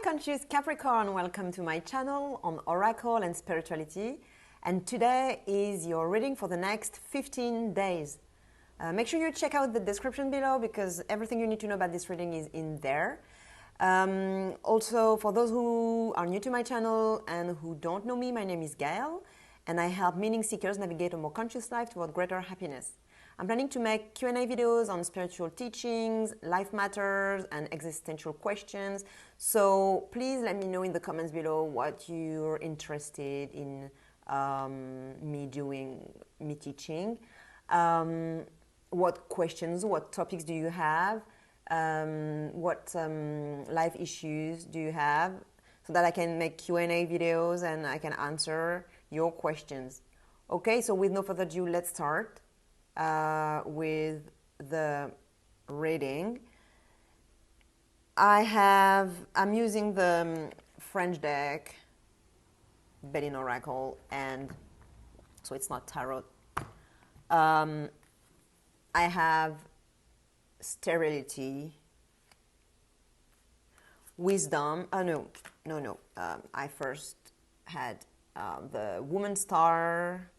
conscious Capricorn, welcome to my channel on Oracle and Spirituality. And today is your reading for the next 15 days. Make sure you check out the description below because everything you need to know about this reading is in there. Also, for those who are new to my channel and who don't know me, my name is Gaëlle and I help meaning seekers navigate a more conscious life toward greater happiness. I'm planning to make Q&A videos on spiritual teachings, life matters, and existential questions. So please let me know in the comments below what you're interested in me teaching. What questions, what topics do you have? What life issues do you have? So that I can make Q&A videos and I can answer your questions. Okay, so with no further ado, let's start with the reading. I'm using the French deck, Belline Oracle, and so it's not tarot. I have sterility, wisdom. I first had the woman star,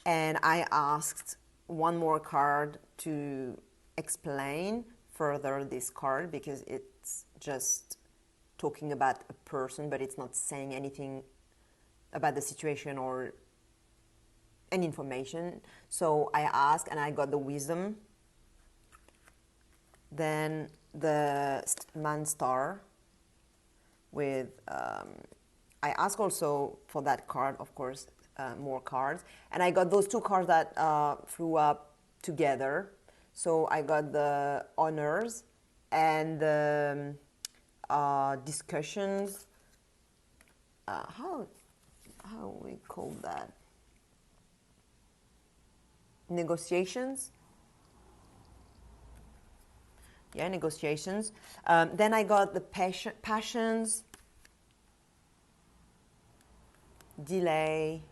and I asked one more card to explain further this card because it's just talking about a person, but it's not saying anything about the situation or any information. So I asked and I got the wisdom. Then the man star with, I asked also for that card, of course, more cards, and I got those two cards that flew up together. So I got the honors and the discussions. How we call that? Negotiations. Yeah, negotiations. Then I got the passions, delay,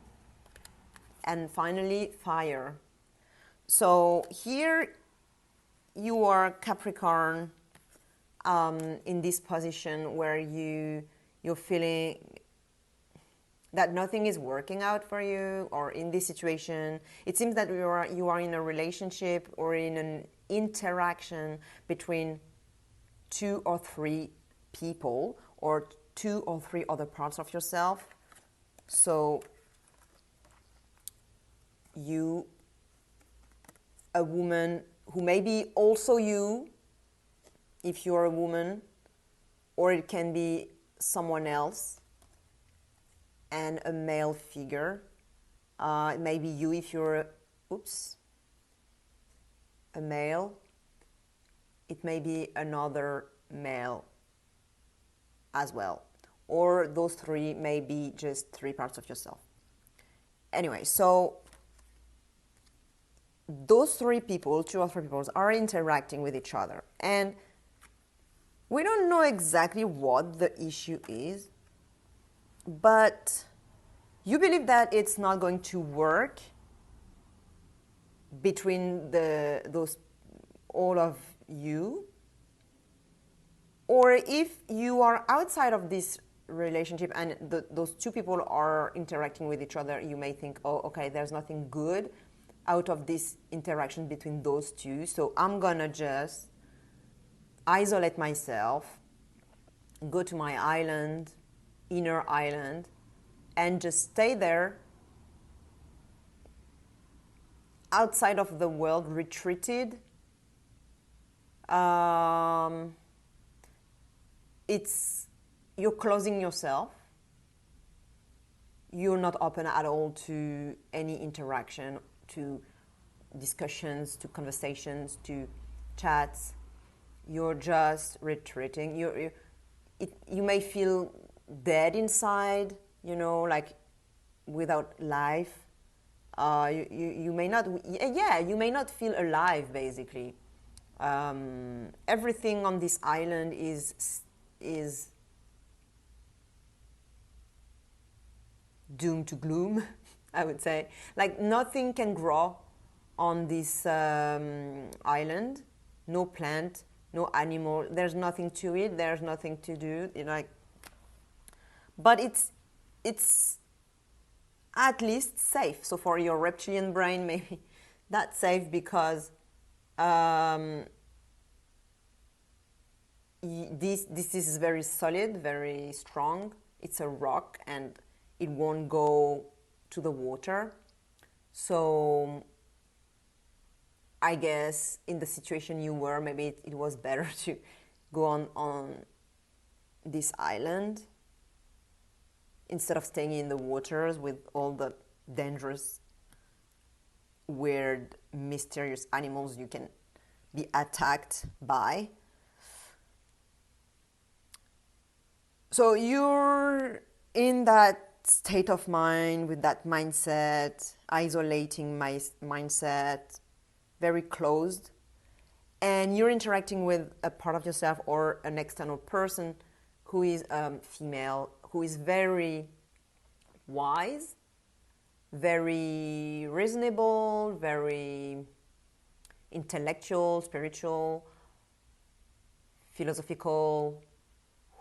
and finally fire. So here you are Capricorn in this position where you're feeling that nothing is working out for you, or in this situation it seems that you are in a relationship or in an interaction between 2 or 3 people or 2 or 3 other parts of yourself. So you, a woman who may be also you, if you're a woman, or it can be someone else, and a male figure. It may be you if you're a male. It may be another male as well. Or those 3 may be just 3 parts of yourself. Anyway, so those 3 people, 2 or 3 people, are interacting with each other. And we don't know exactly what the issue is, but you believe that it's not going to work between all of you. Or if you are outside of this relationship and those 2 people are interacting with each other, you may think, oh, okay, there's nothing good out of this interaction between those 2, so I'm gonna just isolate myself, go to my island, inner island, and just stay there outside of the world, retreated. You're closing yourself. You're not open at all to any interaction, to discussions, to conversations, to chats. You're just retreating. You may feel dead inside, you know, like without life. You may not feel alive, basically. Everything on this island is doomed to gloom, I would say. Like nothing can grow on this island. No plant, no animal. There's nothing to eat. There's nothing to do. Like but it's at least safe. So for your reptilian brain, maybe that's safe because this is very solid, very strong. It's a rock and it won't go to the water. So I guess in the situation you were, maybe it was better to go on this island instead of staying in the waters with all the dangerous, weird, mysterious animals you can be attacked by. So you're in that state of mind, with that mindset, isolating mindset, very closed, and you're interacting with a part of yourself or an external person who is female, who is very wise, very reasonable, very intellectual, spiritual, philosophical,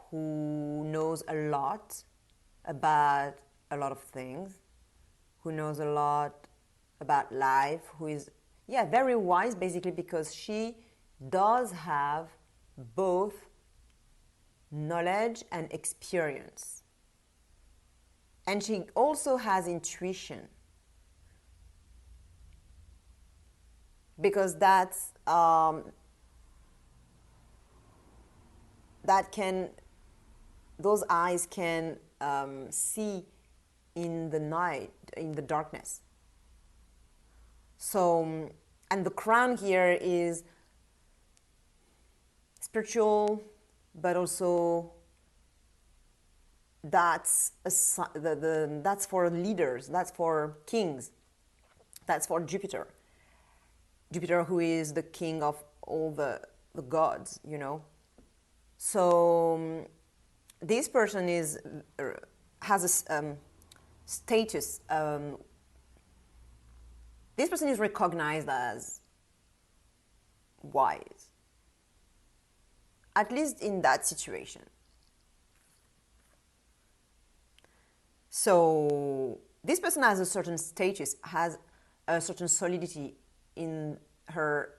who knows a lot about a lot of things, who knows a lot about life, who is, very wise, basically, because she does have both knowledge and experience. And she also has intuition, because that's those eyes can see in the night, in the darkness. So, and the crown here is spiritual, but also that's for leaders, that's for kings, that's for Jupiter. Jupiter, who is the king of all the gods, So this person has a status. This person is recognized as wise, at least in that situation. So this person has a certain status, has a certain solidity in her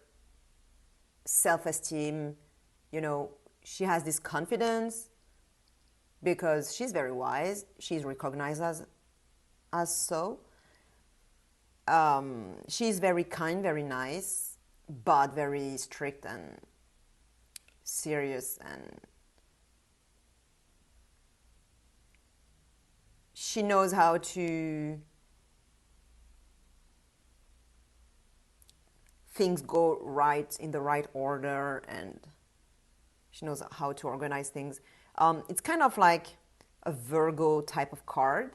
self-esteem. She has this confidence because she's very wise. She's recognized as so. She's very kind, very nice, but very strict and serious, and she knows how to things go right in the right order, and she knows how to organize things. It's kind of like a Virgo type of card.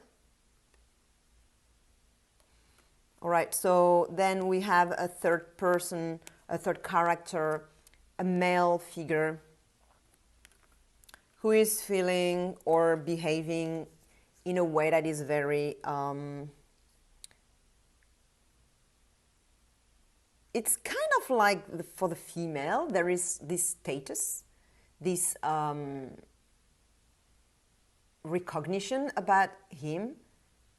All right, so then we have a third person, a third character, a male figure who is feeling or behaving in a way that is very, it's kind of like for the female, there is this status, this recognition about him,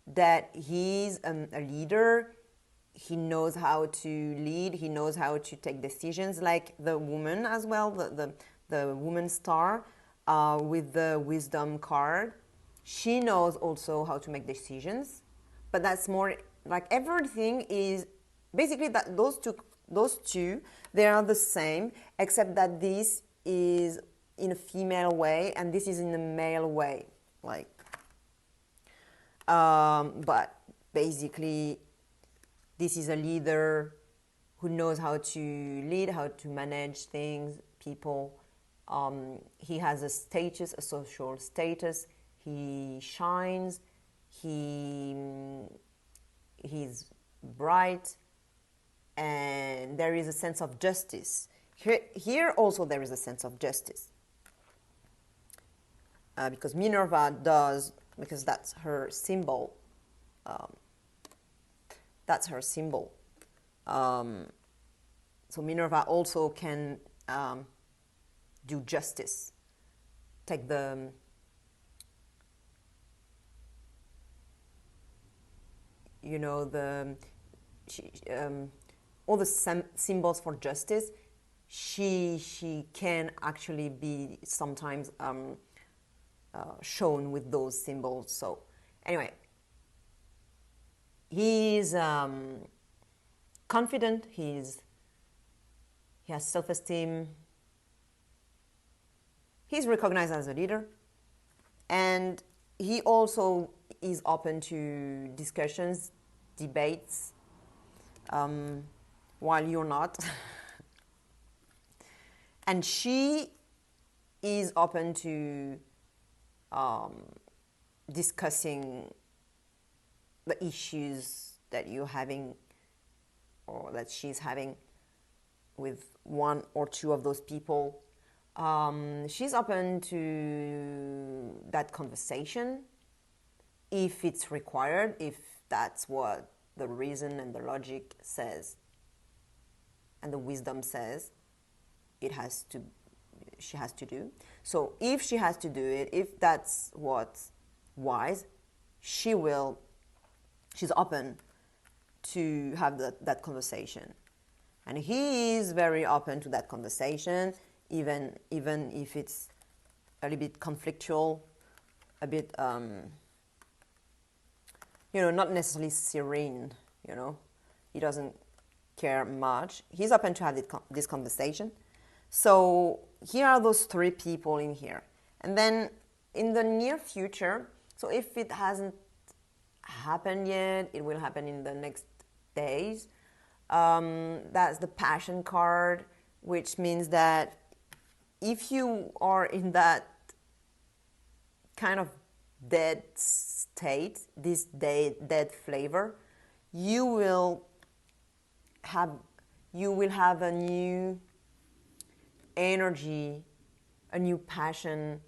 that he's a leader. He knows how to lead, he knows how to take decisions, like the woman as well, the woman star with the wisdom card. She knows also how to make decisions, but that's more like everything is basically that those two, they are the same, except that this is in a female way and this is in a male way, like. But basically, this is a leader who knows how to lead, how to manage things, people. He has a status, a social status. He shines. He's bright, and there is a sense of justice. Here also there is a sense of justice, because Minerva does. Because that's her symbol. That's her symbol. So Minerva also can do justice, take the you know, all the symbols for justice, she can actually be sometimes shown with those symbols. So anyway, he's confident, he has self-esteem, he's recognized as a leader, and he also is open to discussions, debates, while you're not. And she is open to discussing the issues that you're having or that she's having with one or two of those people. She's open to that conversation if it's required, if that's what the reason and the logic says and the wisdom says she has to do. So if she has to do it, if that's what's wise, she's open to have that conversation. And he is very open to that conversation, even if it's a little bit conflictual, a bit, not necessarily serene, He doesn't care much. He's open to have this conversation. So here are those three people in here. And then in the near future, so if it hasn't happened yet, it will happen in the next days. That's the Passion card, which means that if you are in that kind of dead state, this dead flavor, you will have a new energy, a new passion,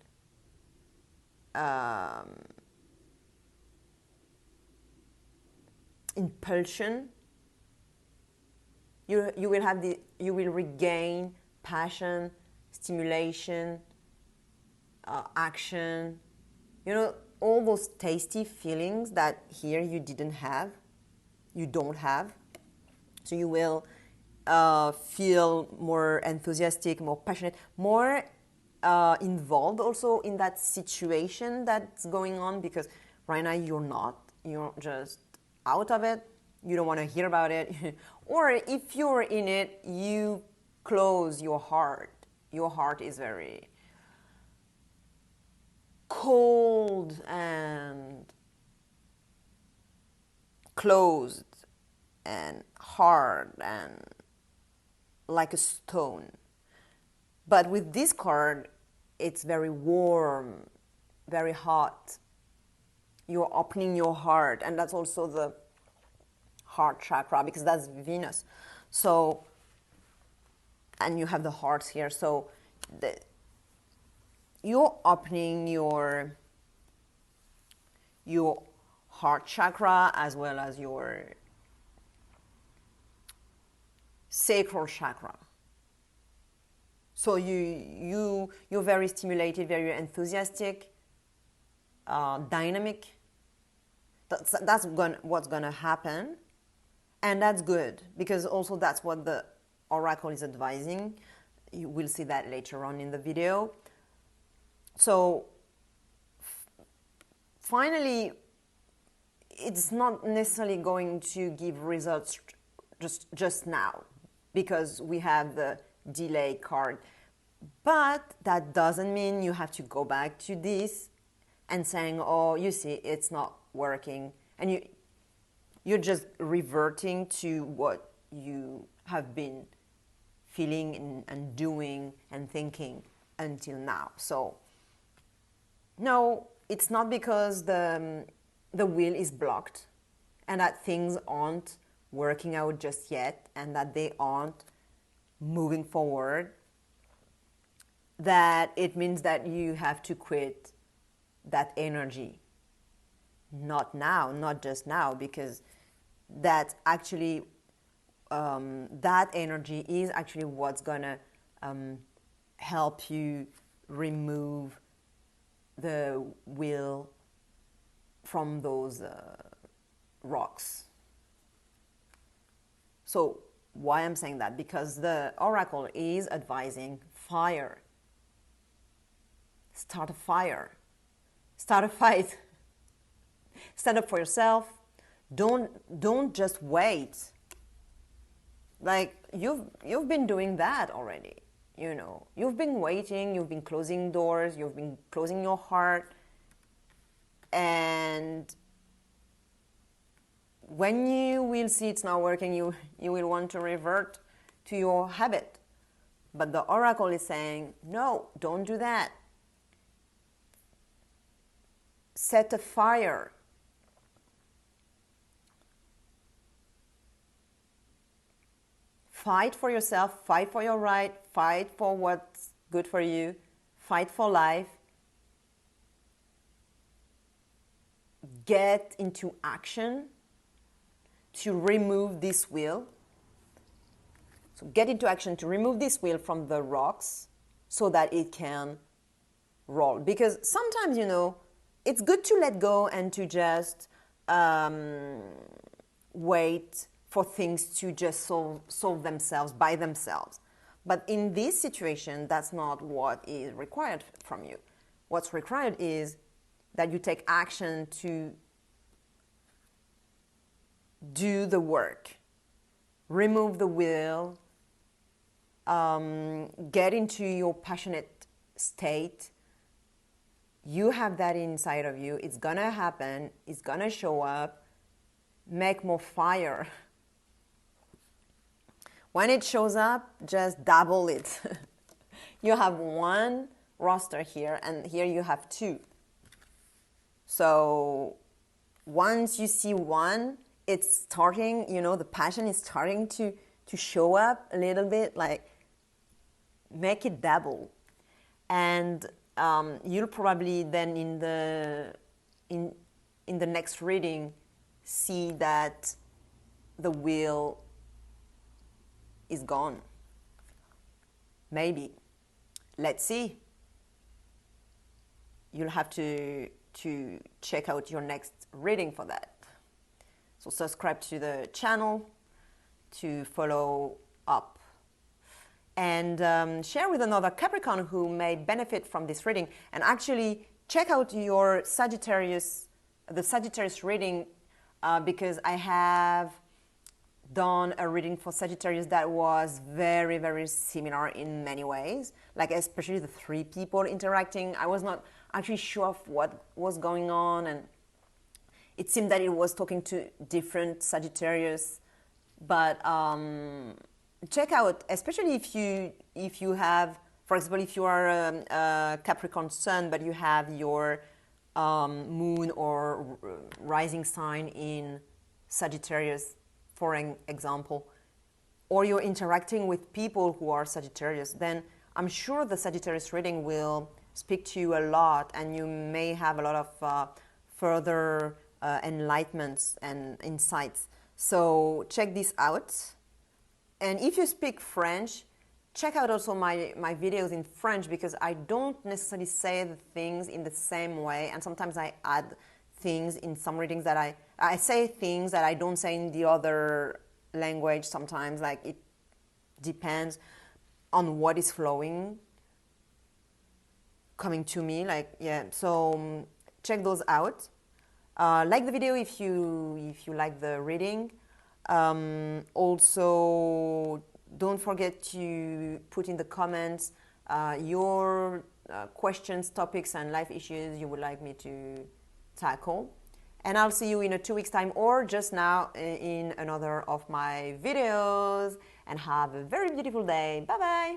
impulsion. You will regain passion, stimulation, action. All those tasty feelings that here you don't have. So you will feel more enthusiastic, more passionate, more involved also in that situation that's going on, because right now you're just out of it, you don't want to hear about it. Or if you're in it, you close your heart. Your heart is very cold and closed and hard and like a stone. But with this card, it's very warm, very hot. You're opening your heart, and that's also the heart chakra, because that's Venus. So, and you have the hearts here. So you're opening your heart chakra as well as your sacral chakra. So you're very stimulated, very enthusiastic, dynamic. That's what's gonna happen, and that's good, because also that's what the oracle is advising. You will see that later on in the video. So finally, it's not necessarily going to give results just now, because we have the delay card. But that doesn't mean you have to go back to this and saying, oh, you see, it's not working, and you're just reverting to what you have been feeling and doing and thinking until now. So no, it's not because the wheel is blocked and that things aren't working out just yet and that they aren't moving forward, that it means that you have to quit that energy. Not now, not just now, because that actually, that energy is actually what's gonna help you remove the wheel from those rocks, So why I'm saying that? Because the oracle is advising fire. Start a fire. Start a fight. Stand up for yourself. Don't just wait. Like you've been doing that already. You know, you've been waiting, you've been closing doors, you've been closing your heart, and when you will see it's not working, you will want to revert to your habit. But the oracle is saying, no, don't do that. Set a fire. Fight for yourself, fight for your right, fight for what's good for you, fight for life. Get into action to remove this wheel. So get into action to remove this wheel from the rocks so that it can roll. Because sometimes, you know, it's good to let go and to just wait for things to just solve themselves by themselves. But in this situation, that's not what is required from you. What's required is that you take action to do the work, remove the will, get into your passionate state. You have that inside of you. It's gonna happen. It's gonna show up. Make more fire. When it shows up, just double it. You have one roster here, and here you have two. So once you see one, it's starting, you know, the passion is starting to show up a little bit, like make it double. And you'll probably then in the next reading see that the wheel is gone. Maybe. Let's see. You'll have to check out your next reading for that. So subscribe to the channel to follow up. And share with another Capricorn who may benefit from this reading. And actually check out your Sagittarius, the Sagittarius reading, because I have done a reading for Sagittarius that was very, very similar in many ways, like especially the three people interacting. I was not actually sure of what was going on, and it seemed that it was talking to different Sagittarius. But check out, especially if you have, for example, if you are a Capricorn sun, but you have your moon or rising sign in Sagittarius, for an example, or you're interacting with people who are Sagittarius, then I'm sure the Sagittarius reading will speak to you a lot, and you may have a lot of further enlightenments and insights. So check this out. And if you speak French, check out also my videos in French, because I don't necessarily say the things in the same way, and sometimes I add things in some readings that I say things that I don't say in the other language sometimes. Like, it depends on what is flowing, coming to me, like, yeah. So check those out. Like the video if you like the reading. Also, don't forget to put in the comments your questions, topics, and life issues you would like me to tackle. And I'll see you in 2 weeks' time, or just now in another of my videos. And have a very beautiful day. Bye bye.